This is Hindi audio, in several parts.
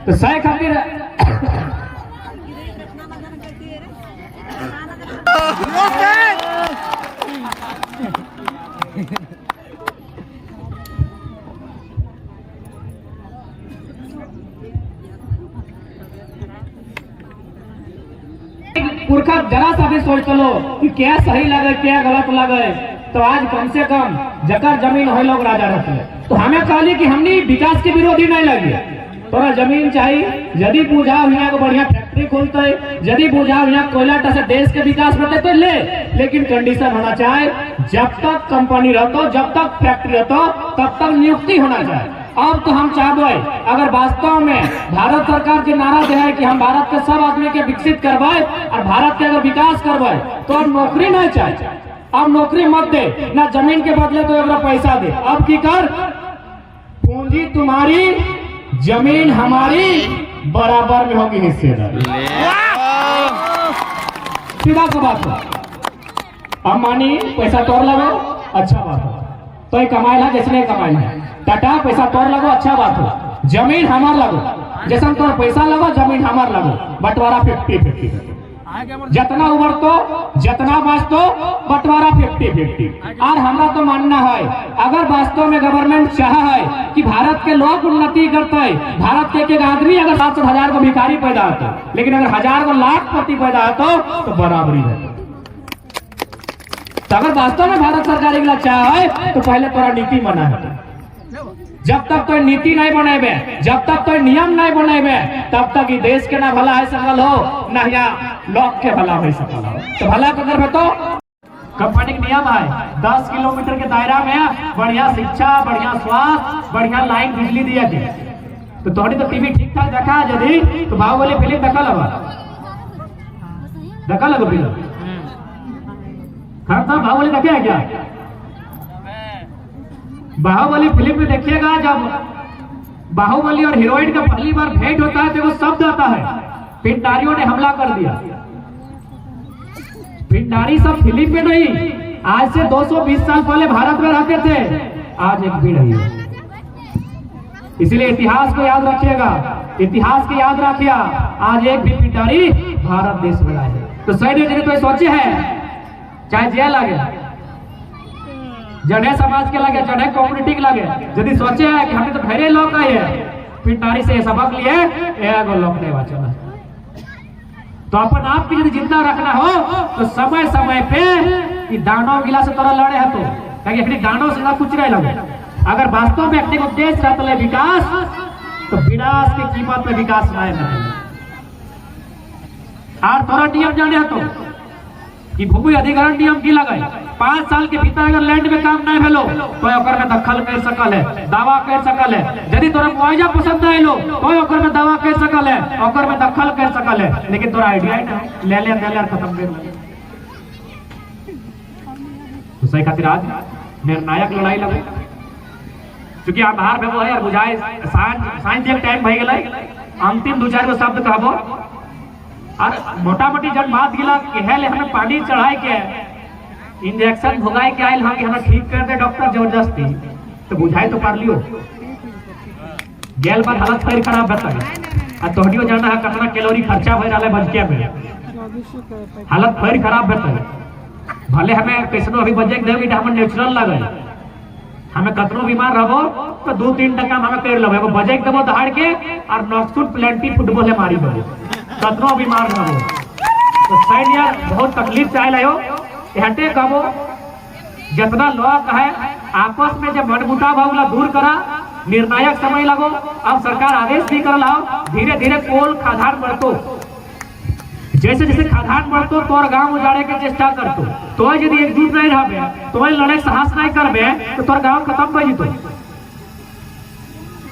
तो सही खातिर पुरखा जरा सा भी सोच लो कि क्या सही लगे क्या गलत लगे, तो आज कम से कम जकर जमीन हो लोग राजा रखे। तो हमें कहली कि हमने विकास के विरोधी नहीं लगी, तोरा जमीन चाहिए, यदि बुझाओ यहाँ को बढ़िया फैक्ट्री खोलते, यदि बुझाओ यहाँ कोयला से देश के विकास होते तो ले, लेकिन कंडीशन होना चाहिए जब तक कंपनी रहतो, जब तक फैक्ट्री रहतो, तब तक नियुक्ति होना चाहिए। अब तो हम चाहबे अगर वास्तव में भारत सरकार के नारा दे है कि हम भारत के सब आदमी के विकसित करवाए और भारत के अगर विकास करवाए, तो अब नौकरी नहीं चाहिए। अब नौकरी मत दे, ना जमीन के बदले तो एक पैसा दे। अब की कर, पूंजी तुम्हारी जमीन हमारी बराबर में होगी हिस्सेदारी। सीधा सा बात है। अब मानी पैसा तोड़ लगो, अच्छा बात है, तो कमाई ला जिसने कमाई है, टाटा पैसा तोड़ लगो, अच्छा बात हो, जमीन हमार लगो, जैसा तोड़ पैसा लगो जमीन हमार लगो, बंटवारा 50-50, जितना उबर तो जितना बचतो बंटवारा 50-50। और हमरा तो मानना है अगर वास्तव में गवर्नमेंट चाह है कि भारत के लोग उन्नति करते, भारत के एक आदमी अगर 700,000 को भिखारी पैदा होता, लेकिन अगर 1000 को लाखपति पैदा होता तो बराबरी है। तो अगर वास्तव में भारत सरकार के लिए चाह है तो पहले तोरा नीति बना है। जब तक तो नीति नहीं बनेबे, जब तक तो नियम नहीं बनेबे, तब तक ये देश के ना भला है सकल हो, ना यहाँ लोग के भला हो सकल हो। तो भला अगर तो कंपनी का नियम है 10 किलोमीटर के दायरा में बढ़िया शिक्षा, बढ़िया स्वास्थ्य, बढ़िया लाइन बिजली दिया जाए। तो थोड़ी तो टीवी ठीक ठाक देखा यदि तो बाहुबली फिल्म देखा लगा फिल्म खैर साहब, बाहुबली देखे है क्या? बाहुबली फिल्म में देखिएगा, जब बाहुबली और हीरोइन का पहली बार भेंट होता है तो वो शब्द आता है पिंडारियों ने हमला कर दिया। पिंडारी सब फिल्म में नहीं, आज से 220 साल पहले भारत में रहते थे, आज एक भी नहीं है। इसलिए इतिहास को याद रखिएगा, इतिहास को याद रखिए, आज एक भी पिंडारी भारत देश में है। तो सैन्य तो सोचे है चाहे जेल लगे, जड़े समाज के लगे, जड़े कम्युनिटी के लगे, यदि सोचे है कि हमें तो ढेरे लोग आए हैं पिंडारी से सबक लिए एगो लोग नहीं बचा, तो अपन आप की यदि जिंदा रखना हो तो समय समय पे दानों गिला से तोरा लड़े है, तो दानों से कुछ नहीं लगे। अगर वास्तव में अपने उद्देश्य रहता है विकास, तो विनाश की कीमत में विकास नहीं। और थोड़ा नियम जाने है तो कि भूमि अधिग्रहण नियम की लगाई, 5 साल के भीतर अगर लैंड में काम नहीं भेलो तो ओकर में दखल कर सकल है, दावा कर सकल है। यदि तोरा मुआवजा पसंद नहीं लो तो ओकर में दावा कर सकल है, ओकर में दखल कर सकल है। लेकिन तोरा आइडिया ही नहीं, ले ले खत्म कर ले। तो सही खातिर आज निर्णायक लड़ाई लगे, क्योंकि आधार में वो है बुझाए साइंस एक टाइम भई गेलै, अंतिम 2-4 गो शब्द कहबो और मोटा मोटी जब बात गिला हेल हमें पानी चढ़ाए के इंजेक्शन भुगाए के आयल हम हमें ठीक कर दे डॉक्टर जबरदस्ती, तो बुझाए तो कर लियो गेल पर हालत फिर खराब बता। और तोहडियो जाना है कितना कैलोरी खर्चा हो रहा है बजके में, हालत फिर खराब बता। भले हमें कैसनो अभी बजे देवी हमें नेचुरल लगे, हमें कतनो बीमार रहो तो 2-3 टका हमें कर लो, बजे देवो दहाड़ के और नॉक्सफुट प्लेंटी फुटबॉल मारी दो, कतनो बीमार न हो। तो शायद यार बहुत तकलीफ से आए हो, हटे कबो जितना लोग है आपस में जब मनमुटाव होला दूर करा, निर्णायक समय लगो। अब सरकार आदेश भी कर लाओ, धीरे धीरे कोल खादान बढ़तो, जैसे जैसे खादान बढ़तो तोर गांव उजाड़े के चेष्टा करतो, तो यदि एकजुट नहीं रहबे, तो लड़े साहस नहीं करबे, तो तोर गांव खत्म हो जितो,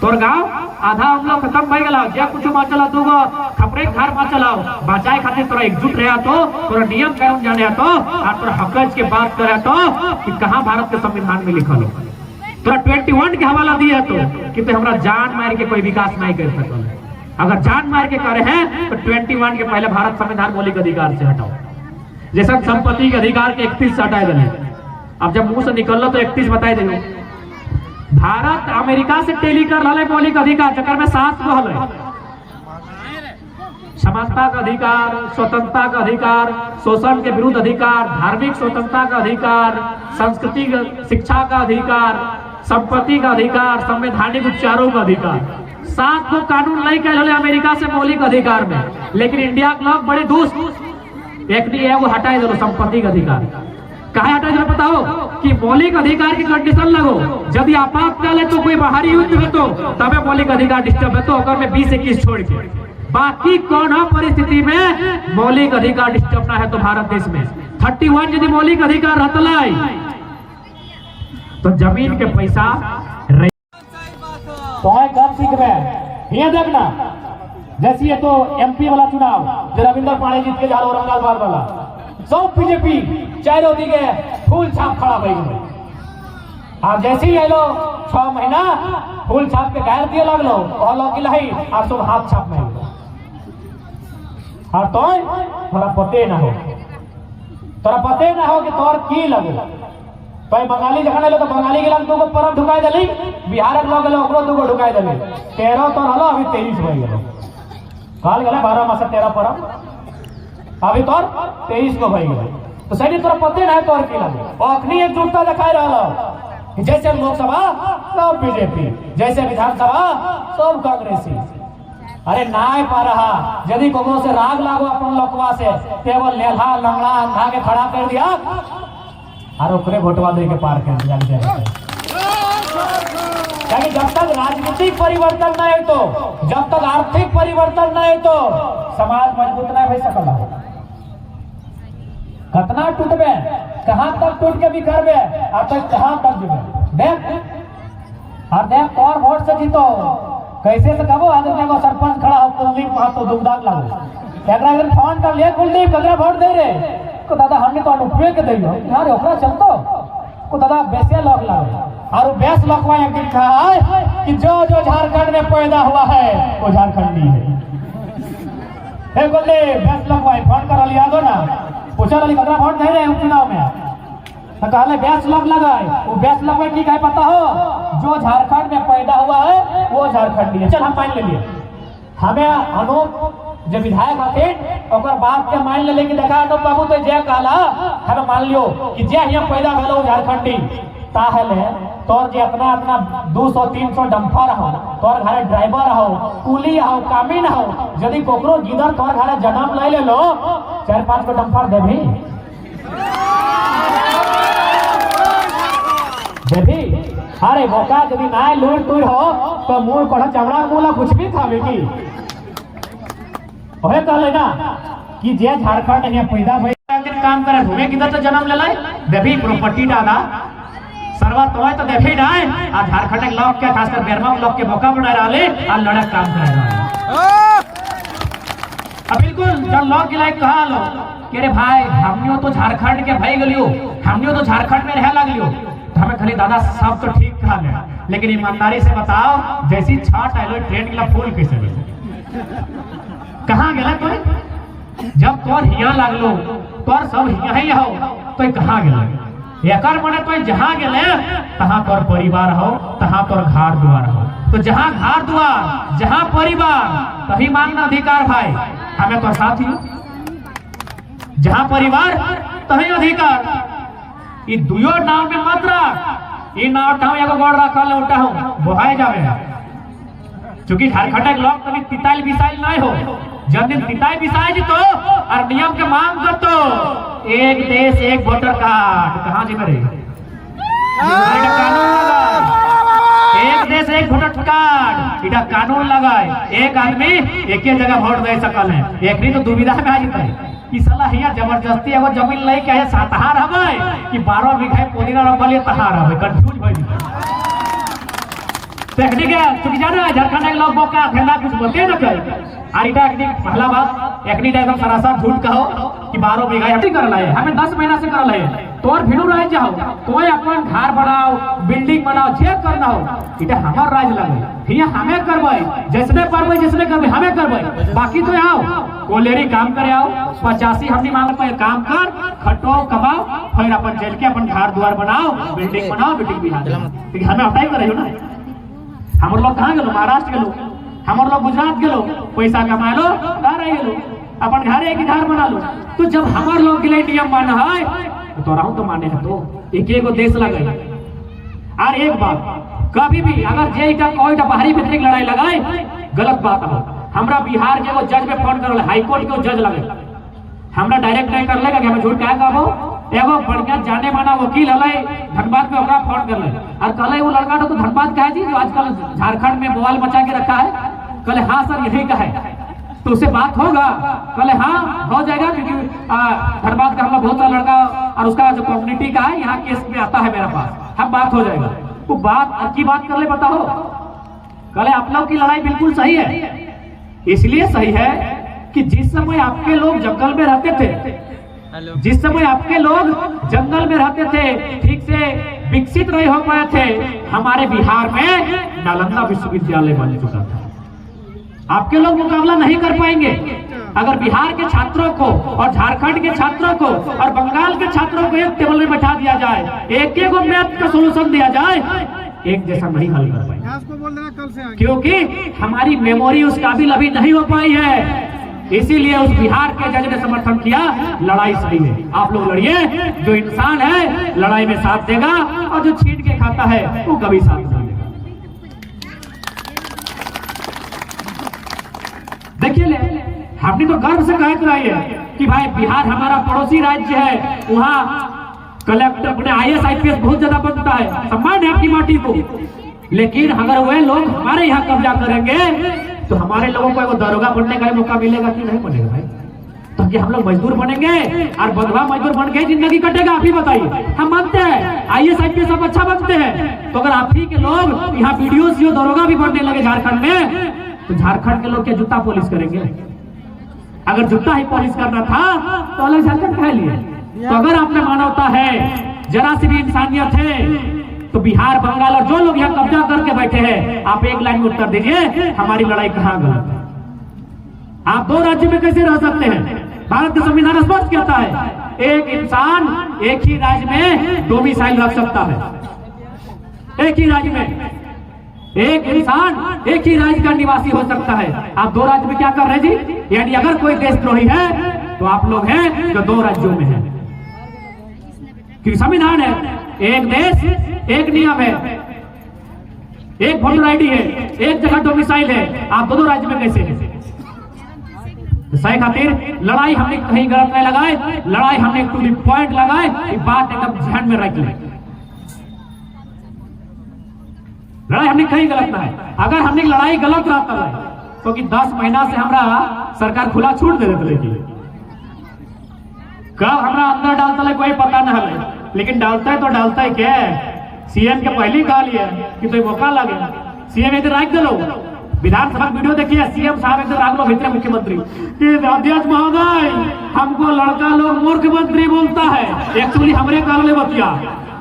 तोर गांव आधा हम लोग खत्म हो गया। जे कुछ चला दूगो खपरे घर में चलाओ, बचाए खातिर तोरा एकजुट रहा तो तोरा नियम कानून जाने तो और तोरा हकज के बात करे तो कि कहां भारत के संविधान में लिखल हो, तोरा 21 के हवाला दिया तो कि तो हमरा जान मार के कोई विकास नहीं कर सकल। अगर जान मार के करे हैं तो 21 के पहले भारत संविधान मौलिक अधिकार से हटाओ, जैसा संपत्ति के अधिकार के 31 से हटाए देने। अब जब मुंह से निकल तो 31 बताए दे। भारत अमेरिका से टेली कर रहा है मौलिक अधिकार, चक्कर में 7 गो है, समानता का अधिकार, स्वतंत्रता का अधिकार, शोषण के विरुद्ध अधिकार, धार्मिक स्वतंत्रता का अधिकार, संस्कृति शिक्षा का अधिकार, संपत्ति का अधिकार, संवैधानिक उपचारों का अधिकार। 7 को कानून लेके अमेरिका से मौलिक अधिकार में, लेकिन इंडिया के लोग बड़े दुष्ट एक नहीं है वो हटाए दो संपत्ति का अधिकार। कहा हटाए दो बताओ कि मौलिक अधिकार की कंडीशन लगो, यदि आपातकाल है तो कोई बाहरी युद्ध है तो तबे मौलिक अधिकार डिस्टर्ब है तो अगर मैं 20-21 छोड़ के बाकी कौन परिस्थिति में मौलिक अधिकार डिस्टर्ब ना है तो भारत देश में 31 यदि मौलिक अधिकार रहता तो जमीन के पैसा तो कब सीख रहे ये देखना। जैसे ये तो एमपी वाला चुनाव जो रविंद्र पाणे जीत के झाल औरंगाबाद वाला सब बीजेपी चारों दिगे फूल छाप खड़ा हो गई। आप जैसे ही आलो 6 महीना फूल छाप के गायर दिए लगलो और सब हाथ छाप में और तो थोड़ा पते ना हो कि तोर की लगे तो बंगाली जखन तो बंगाली के लग दूगो परब ढुकाई दिली, बिहार के लोग ओकरो दूगो ढुकाई दिली। 13 तो हलो अभी 23 हो गए कहल गए 12 मास 13 परब अभी तोर 23 को भई गए तो सही तोरा पते ना है तोर की लगे अखनी एकजुटता दिखाई रहा। जैसे लोकसभा सब बीजेपी, जैसे विधानसभा सब कांग्रेसी। अरे नाय पा रहा यदि कोनो से राग लागो अपन लोकवा से केवल लेल्हा लंगड़ा अंधा के खड़ा कर दिया और ओकरे वोटवा दे के पार कर दिया क्योंकि जब तक राजनीतिक परिवर्तन नहीं तो, जब तक आर्थिक परिवर्तन नहीं तो समाज मजबूत नहीं हो सकता। कितना टूटबे, कहां तक टूट के भी करबे और तक कहां तक जुबे देख और देख और वोट से जीतो कैसे से कबो आदमी को सरपंच खड़ा हो कुलदीप महतो दुगदाग लागो एकरा अगर फोन कर ले कुलदीप कदरा वोट दे रे को दादा हमने तो उपयोग के दियो यार ओकरा चलतो को दादा बेसे लोग लागो और बेस लोगवा एक दिन कहा है कि जो जो झारखंड में पैदा हुआ है वो झारखंडी है। हे बोले बेस लोगवा फोन कर लिया दो ना पूछा रही कदरा वोट दे रहे उपचुनाव में तो कहले 20 लोग लगाए वो 20 लोग में की कहे पता हो जो झारखंड में पैदा हुआ है वो झारखंडी है। चल हम मान ले लिए हमें अनूप जो विधायक हथिन और बात के मान ले कि देखा अनूप बाबू तो जय कहला हमें मान लियो कि जे यहाँ पैदा भेलो झारखंडी ताहले तोर जे अपना अपना 200-300 डंपर हो तोर घरे ड्राइवर हो कुली हो कामिन हो यदि कोकरो गिदर तोर घरे जन्म ले लो 4-5 को डंपर देभी देवी। अरे मौका यदि ना लूट टूट हो तो मुंह कोड़ा चमड़ा मुला कुछ भी खावेगी ओहे कहले ना कि जे झारखंड में पैदा भई काम करे घूमे किधर तो जन्म ले लाए देवी प्रॉपर्टी डाला सर्वा तो देवी ना आ झारखंड के लोग के खासकर बेरमा लोग के मौका बना रहे आ लड़क काम कर रहा अब बिल्कुल जब लोग के लायक कहा लो कि अरे भाई हमनियो तो झारखंड के भई गलियो हमनियो तो झारखंड में रह लगलियो हमें खाली दादा सब तो ठीक कहा है लेकिन ईमानदारी से बताओ जैसी छाट आलो ट्रेन के फूल कैसे कहाँ गया तो जब तोर हिया लगलो तोर सब हिया ही हो तो कहाँ गया एकर मने तो जहाँ गए तहाँ तोर परिवार हो तहाँ तोर घर द्वार हो तो जहाँ घर द्वार जहाँ परिवार तभी मांगना अधिकार भाई हमें तो साथी जहाँ परिवार तभी अधिकार ये दुयो नाव में मत रख ये नाव ठाव एगो गोड़ रखल उठा हूं बोहाए जावे क्योंकि झारखंड के लोग कभी तिताइल बिसाइल नहीं हो जब दिन तिताई बिसाई तो और नियम के मांग कर तो एक देश एक वोटर कार्ड कहां जी मेरे कानून लगाए एक देश एक वोटर कार्ड इटा कानून लगाए एक आदमी एक ही जगह वोट दे सकल है एक नहीं तो दुविधा में आ जाता है कि साला हिया जबरदस्ती एगो जमीन ले के है सातहार हवे कि 12 बीघा पुदीना रोपलिए तहार हवे कंफ्यूज भई टेक्निक है क्योंकि जाना झारखंड के लोग मौका धंधा कुछ बोलते न कहे और इटा एक पहला बात एक नहीं एकदम सरासर झूठ कहो कि 12 बीघा हटी कर लाए हमें 10 महीना से कर लाए तोर भिड़ू रह जाओ तोय अपन घर बनाओ बिल्डिंग बनाओ जे करना हो इटा हमार राज लगे हिया हमें करबै जैसने परबै जैसने करबै हमें करबै बाकी तो आओ कोलेरी काम करे आओ 85 हमनी मांग पे काम कर खटो कमाओ फिर अपन जेल के अपन घर द्वार बनाओ बिल्डिंग भी हाथ हमें हटाई करे हो ना हम लोग कहां गेलो महाराष्ट्र गेलो हमारे लोग गुजरात के लोग पैसा कमा लो घर आए लो अपन घर एक घर बना लो। तो जब हमारे लोग के लिए नियम माना है तो राहु तो माने है तो एक देश लगे। और एक बात कभी भी अगर जे का कोई बाहरी भीतरी लड़ाई लगाए गलत बात हो। हमरा बिहार के वो जज में फोन कर हाई कोर्ट के जज लगे हमरा डायरेक्ट नहीं कर लेगा कि हमें झूठ क्या कहबो। एगो बढ़िया जाने माना वकील हले धनबाद में ओकरा फोन कर ले और कहले वो लड़का तो धनबाद का है जी जो आजकल झारखंड में बवाल मचा के रखा है। कहले हाँ सर यही का है तो उससे बात होगा। कहले हाँ हो जाएगा क्योंकि धनबाद का हम लोग बहुत सारा लड़का और उसका जो कम्युनिटी का है यहाँ केस में आता है मेरे पास हम बात हो जाएगा। वो बात अच्छी बात कर ले बताओ। कहले आप लोग की लड़ाई बिल्कुल सही है इसलिए सही है कि जिस समय आपके लोग जंगल में रहते थे जिस समय आपके लोग जंगल में रहते थे ठीक से विकसित नहीं हो पाए थे हमारे बिहार में नालंदा विश्वविद्यालय बन चुका था। आपके लोग मुकाबला नहीं कर पाएंगे अगर बिहार के छात्रों को और झारखंड के छात्रों को और बंगाल के छात्रों को एक टेबल में बैठा दिया जाए एक एक मैथ का सोल्यूशन दिया जाए एक जैसा नहीं हल कर पाएंगे क्योंकि हमारी मेमोरी उस काबिल अभी नहीं हो पाई है। इसीलिए उस बिहार के जज ने समर्थन किया लड़ाई सही है आप लोग लड़िए। जो इंसान है लड़ाई में साथ देगा और जो छीन के खाता है वो कभी साथ नहीं देगा। देखिए हमने तो गर्व से कह कराई है कि भाई बिहार हमारा पड़ोसी राज्य है वहाँ कलेक्टर अपने IAS IPS बहुत ज्यादा बनता है सम्मान है आपकी माटी को। लेकिन अगर वह लोग हमारे यहाँ कब्जा करेंगे तो हमारे लोगों को वो दरोगा बनने का मौका मिलेगा कि नहीं बनेगा भाई। तो कि हम लोग मजदूर बनेंगे और बंधुआ मजदूर बन के जिंदगी कटेगा आप ही बताइए। हम मानते हैं IAS IPS सब अच्छा बनते हैं तो अगर आप ही के लोग यहाँ वीडियो सीओ दरोगा भी बनने लगे झारखंड में तो झारखंड के लोग क्या जूता पॉलिश करेंगे। अगर जूता ही पॉलिश करना था तो अलग झारखंड कह लिए। तो अगर आप में मानवता है जरा सी भी इंसानियत है तो बिहार बंगाल और जो लोग यहाँ कब्जा करके बैठे हैं आप एक लाइन में उत्तर दीजिए हमारी लड़ाई कहाँ गलत है। आप दो राज्य में कैसे रह सकते हैं। भारत का संविधान स्पष्ट कहता है एक इंसान एक ही राज्य में डोमिसाइल रख सकता है। एक ही राज्य में एक इंसान एक ही राज्य का निवासी हो सकता है। आप दो राज्य में क्या कर रहे जी। यानी अगर कोई देशद्रोही है तो आप लोग हैं जो दो राज्यों में हैं क्योंकि संविधान है एक देश एक नियम है एक वोटर ID है एक जगह डोमिसाइल है। आप दोनों राज्य में कैसे हैं। सही खातिर लड़ाई हमने कहीं गलत नहीं लगाए लड़ाई हमने टू द पॉइंट लगाए बात एकदम ध्यान में रख ले। लड़ाई हमने कहीं गलत ना है। अगर हमने लड़ाई गलत रहता है तो कि 10 महीना से हमरा सरकार खुला छूट दे देते कब हमरा अंदर डालता है कोई पता न है लेकिन डालता है तो डालता है क्या सीएम के पहले ही कहा लिया कि तो मौका लगे सीएम इधर रख दो। विधानसभा वीडियो देखिए सीएम साहब इधर रख लो भीतर मुख्यमंत्री अध्यक्ष महोदय हमको लड़का लोग मूर्ख मंत्री बोलता है। एक्चुअली हमरे कहले बतिया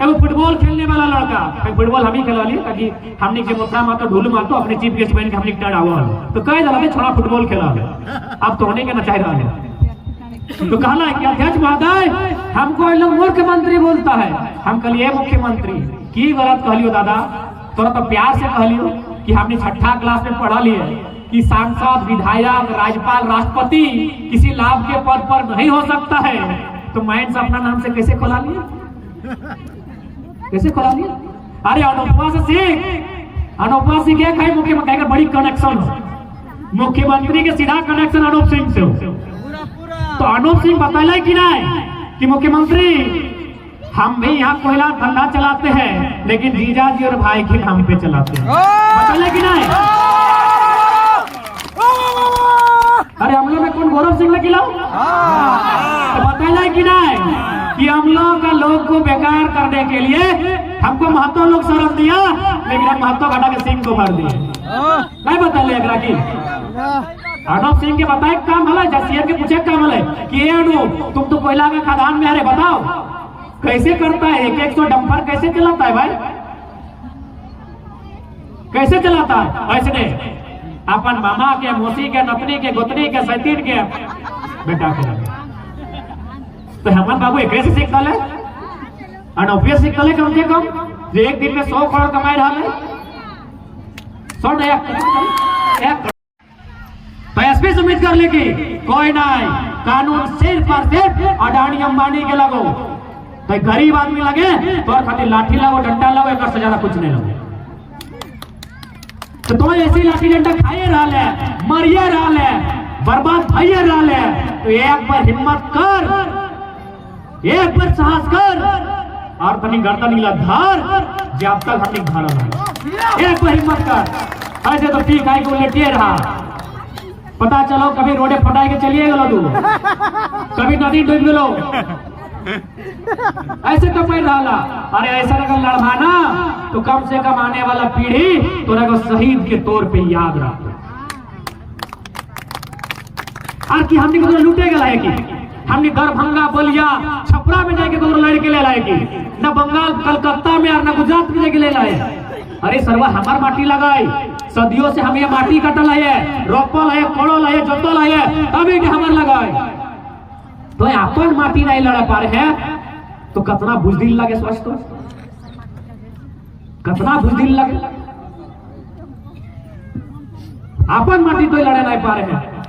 एगो फुटबॉल खेलने वाला लड़का फुटबॉल हम ही खिला लिए ताकि हमने के मोथा मातो ढूल मातो अपने चीफ गेस्ट बन के हमने टड़ावा तो कह दला छोड़ा फुटबॉल खेला अब तो होने के ना चाह रहा है तो कहला है कि अध्यक्ष महोदय हमको लोग मूर्ख मंत्री बोलता है। हम कहलिए मुख्यमंत्री की गलत कहलियो दादा तोरा तो प्यार से कहलियो कि हमने 6ठा क्लास में पढ़ा लिए कि सांसद विधायक राज्यपाल राष्ट्रपति किसी लाभ के पद पर नहीं हो सकता है तो माइंड अपना नाम से कैसे खोला लिया कैसे खोला लिया। अरे अनुपमा से सीख है मुख्यमंत्री का बड़ी कनेक्शन हो मुख्यमंत्री के सीधा कनेक्शन अनूप सिंह से हो। तो अनूप सिंह बताया कि नहीं कि मुख्यमंत्री हम भी यहाँ कोयला धंधा चलाते हैं लेकिन जीजा जी और भाई के नाम पे चलाते हैं बताया कि नहीं। अरे हम लोग में कौन गौरव सिंह ने खिलाओ तो बताया कि नहीं कि हम लोग का लोग को बेकार करने के लिए हमको महतो लोग शरण दिया लेकिन हम महतो घटा के सिंह को भर दिए नहीं बताया कि अनूप सिंह के बताए काम हल सीएम के पूछे काम हल कि अनूप तुम तो कोयला में खदान में अरे बताओ कैसे करता है 100 डंपर कैसे चलाता है भाई कैसे चलाता है। ऐसे अपन मामा के मौसी के नतनी के गोतनी के सतीन के बेटा के तो हेमंत बाबू एक से सीख डाले अनौपिया सीख डाले कम से कम जो एक दिन में 100 करोड़ कमाई रहा है 100 नहीं 1 एसपी से उम्मीद कर ली कि कोई नहीं, कानून सिर्फ और सिर्फ अडानी अंबानी के लगो, तो गरीब आदमी लगे तो खातिर लाठी लगो, डंडा लगो, एक से ज्यादा कुछ नहीं लगे। तो ऐसी लाठी डंडा खाए रहा है, मरिए रहा है, बर्बाद भइए रहा है। तो एक बार हिम्मत कर, एक बार साहस कर और तनी गर्दन गिला धार, जब तक हमने घर आना, एक बार हिम्मत कर। ऐसे तो ठीक है को लेटिए रहा, पता चलो कभी रोडे फटाए के चलिए गलो तू, कभी नदी डूब गलो, ऐसे तो मैं रहा। अरे ऐसा अगर लड़वाना तो कम से कम आने वाला पीढ़ी तोरा को शहीद के तौर पे याद रखो। और कि हमने को लूटे गला है कि हमने दरभंगा बलिया छपरा में जाके को लड़के ले लाए कि न बंगाल कलकत्ता में और न गुजरात में जाके ले लाए। अरे सरवा हमार माटी लगाई, सदियों से हम ये माटी कटल है, रोपल है, कोड़ल है, जोतल है, अभी भी हमार लगाए। तो अपन माटी नहीं लड़ा पा रहे हैं तो कितना बुजदिल लगे, सोच तो कितना बुजदिल लगे। अपन माटी तो लड़े नहीं पा रहे हैं।